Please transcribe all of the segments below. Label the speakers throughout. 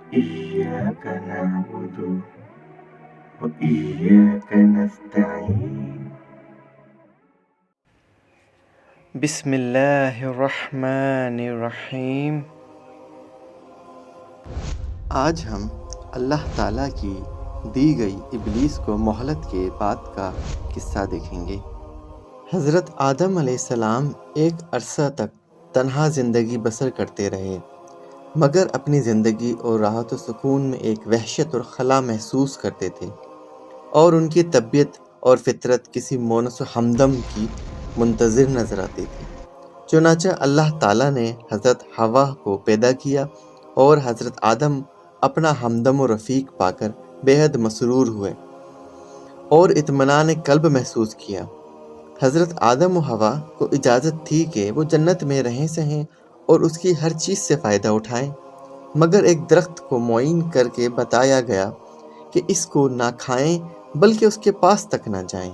Speaker 1: إياك نعبد وإياك نستعين
Speaker 2: بسم اللہ الرحمن الرحیم۔ آج ہم اللہ تعالیٰ کی دی گئی ابلیس کو مہلت کے بعد کا قصہ دیکھیں گے۔ حضرت آدم علیہ السلام ایک عرصہ تک تنہا زندگی بسر کرتے رہے، مگر اپنی زندگی اور راحت و سکون میں ایک وحشت اور خلا محسوس کرتے تھے، اور ان کی طبیعت اور فطرت کسی مونس و ہمدم کی منتظر نظر آتی تھی۔ چنانچہ اللہ تعالیٰ نے حضرت حوا کو پیدا کیا، اور حضرت آدم اپنا ہمدم و رفیق پا کر بے حد مسرور ہوئے اور اطمینان قلب محسوس کیا۔ حضرت آدم و حوا کو اجازت تھی کہ وہ جنت میں رہیں سہیں اور اس کی ہر چیز سے فائدہ اٹھائیں، مگر ایک درخت کو معین کر کے بتایا گیا کہ اس کو نہ کھائیں بلکہ اس کے پاس تک نہ جائیں۔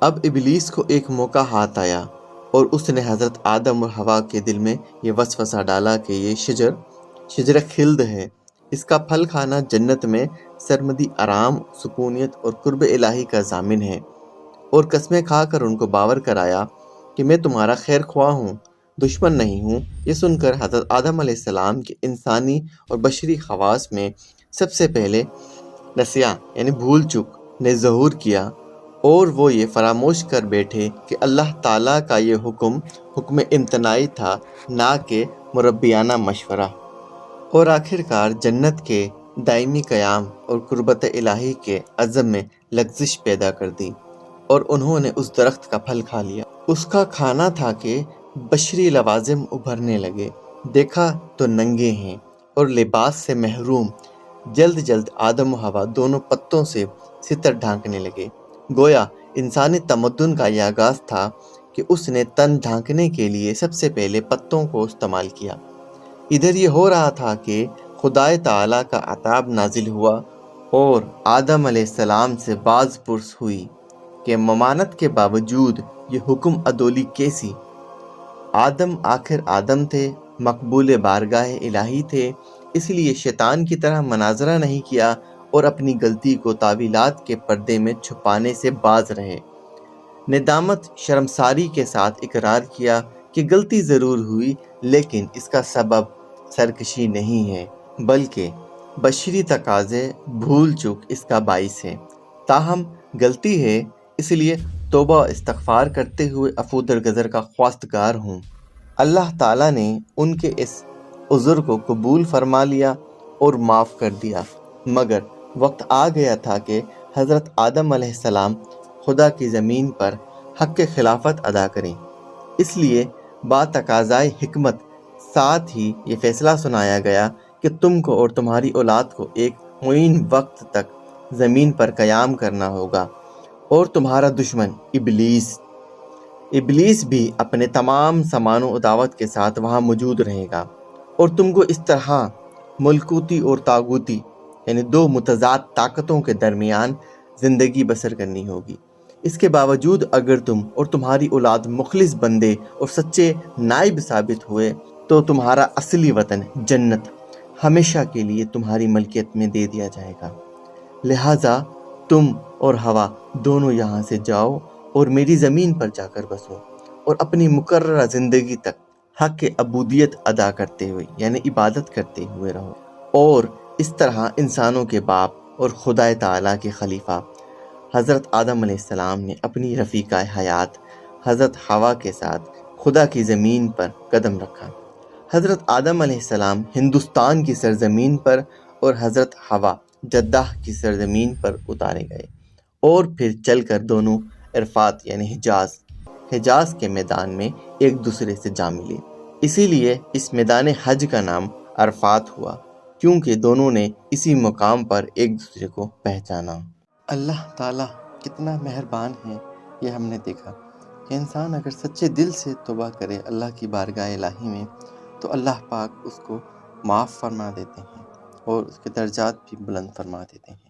Speaker 2: اب ابلیس کو ایک موقع ہاتھ آیا، اور اس نے حضرت آدم اور حوا کے دل میں یہ وسوسہ ڈالا کہ یہ شجر خلد ہے، اس کا پھل کھانا جنت میں سرمدی آرام، سکونیت اور قرب الہی کا ضامن ہے، اور قسمیں کھا کر ان کو باور کرایا کہ میں تمہارا خیر خواہ ہوں، دشمن نہیں ہوں۔ یہ سن کر حضرت آدم علیہ السلام کے انسانی اور بشری خواص میں سب سے پہلے نسیان یعنی بھول چک نے ظہور کیا، اور وہ یہ فراموش کر بیٹھے کہ اللہ تعالیٰ کا یہ حکم امتناعی تھا، نہ کہ مربیانہ مشورہ، اور آخرکار جنت کے دائمی قیام اور قربت الہی کے عزم میں لغزش پیدا کر دی، اور انہوں نے اس درخت کا پھل کھا لیا۔ اس کا کھانا تھا کہ بشری لوازم ابھرنے لگے، دیکھا تو ننگے ہیں اور لباس سے محروم۔ جلد آدم و حوا دونوں پتوں سے ستر ڈھانکنے لگے، گویا انسانی تمدن کا یہ آغاز تھا کہ اس نے تن ڈھانکنے کے لیے سب سے پہلے پتوں کو استعمال کیا۔ ادھر یہ ہو رہا تھا کہ خدائے تعالیٰ کا عذاب نازل ہوا، اور آدم علیہ السلام سے باز پرس ہوئی کہ ممانت کے باوجود یہ حکم عدولی کیسی؟ آدم آخر آدم تھے، مقبول بارگاہ الہی تھے، اس لیے شیطان کی طرح مناظرہ نہیں کیا اور اپنی غلطی کو تاویلات کے پردے میں چھپانے سے باز رہے۔ ندامت شرمساری کے ساتھ اقرار کیا کہ غلطی ضرور ہوئی، لیکن اس کا سبب سرکشی نہیں ہے، بلکہ بشری تقاضے، بھول چک اس کا باعث ہے۔ تاہم غلطی ہے، اس لیے توبہ و استغفار کرتے ہوئے عفو درگزر کا خواستگار ہوں۔ اللہ تعالیٰ نے ان کے اس عذر کو قبول فرما لیا اور معاف کر دیا، مگر وقت آ گیا تھا کہ حضرت آدم علیہ السلام خدا کی زمین پر حق خلافت ادا کریں۔ اس لیے با تقاضائے حکمت ساتھ ہی یہ فیصلہ سنایا گیا کہ تم کو اور تمہاری اولاد کو ایک معین وقت تک زمین پر قیام کرنا ہوگا، اور تمہارا دشمن ابلیس بھی اپنے تمام سامان و عداوت کے ساتھ وہاں موجود رہے گا، اور تم کو اس طرح ملکوتی اور طاغوتی یعنی دو متضاد طاقتوں کے درمیان زندگی بسر کرنی ہوگی۔ اس کے باوجود اگر تم اور تمہاری اولاد مخلص بندے اور سچے نائب ثابت ہوئے تو تمہارا اصلی وطن جنت ہمیشہ کے لیے تمہاری ملکیت میں دے دیا جائے گا۔ لہٰذا تم اور حوا دونوں یہاں سے جاؤ اور میری زمین پر جا کر بسو، اور اپنی مقررہ زندگی تک حق عبودیت ادا کرتے ہوئے یعنی عبادت کرتے ہوئے رہو، اور اس طرح انسانوں کے باپ اور خدائے تعالیٰ کے خلیفہ حضرت آدم علیہ السلام نے اپنی رفیقہ حیات حضرت حوا کے ساتھ خدا کی زمین پر قدم رکھا۔ حضرت آدم علیہ السلام ہندوستان کی سرزمین پر اور حضرت حوا جدہ کی سرزمین پر اتارے گئے، اور پھر چل کر دونوں عرفات یعنی حجاز کے میدان میں ایک دوسرے سے جا ملے۔ اسی لیے اس میدان حج کا نام عرفات ہوا، کیونکہ دونوں نے اسی مقام پر ایک دوسرے کو پہچانا۔ اللہ تعالیٰ کتنا مہربان ہے، یہ ہم نے دیکھا کہ انسان اگر سچے دل سے توبہ کرے اللہ کی بارگاہ الہی میں تو اللہ پاک اس کو معاف فرما دیتے ہیں اور اس کے درجات بھی بلند فرما دیتے ہیں۔